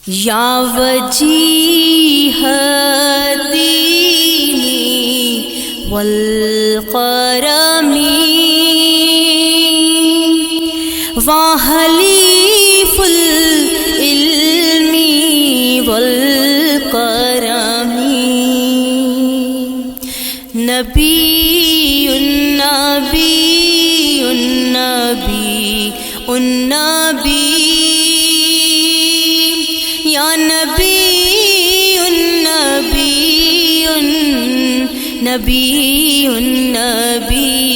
یا وجیہ الدین والقرم وحلیف العلم والکرم نبی النبی النبی النبی یا نبی النبی النبی النبی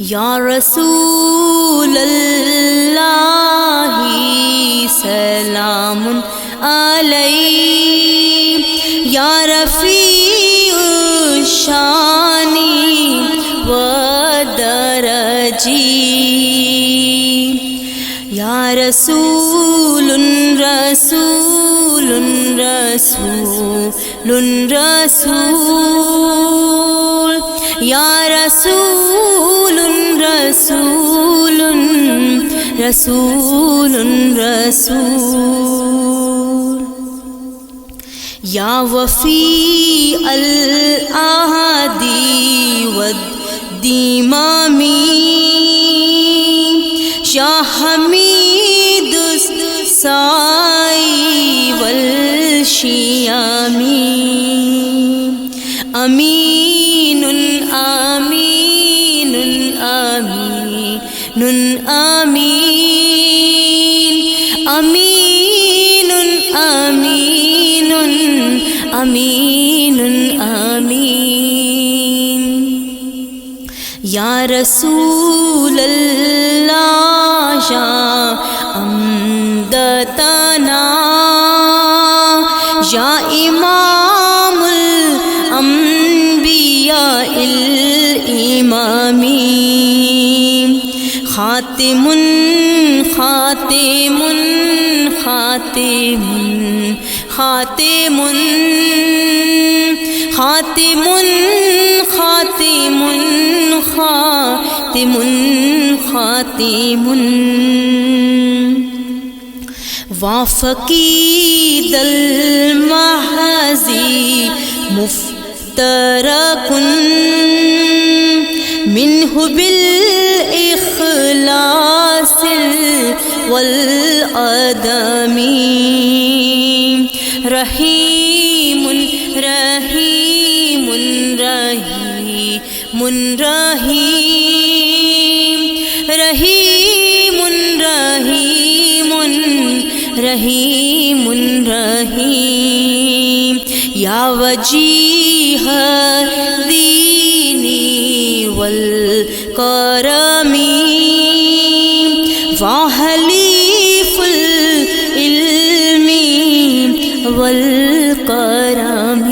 یا رسول اللہ سلام علیک یا رفیع الشان والدرجی یا رسول رسول رسول رسول یا رسول رسول رسول رسول یا وفی العہد والدمام یا حمید السائی والشیام امین آمین آمین آمین امین آمین امین آمین یا رسول اللہ یا امدتنا یا امام الانبیاء الامام خاتم خاتم خاتم خاتم خاتم خاتم خاتم خاتم وافقید المحاذی مفترق منہ بالاخلاص والعدم رحیم رحیم رحیم رحیم رحیم رحیم رحیم رحیم یا وجیہ الدین والکرم وحلیف العلم والکرم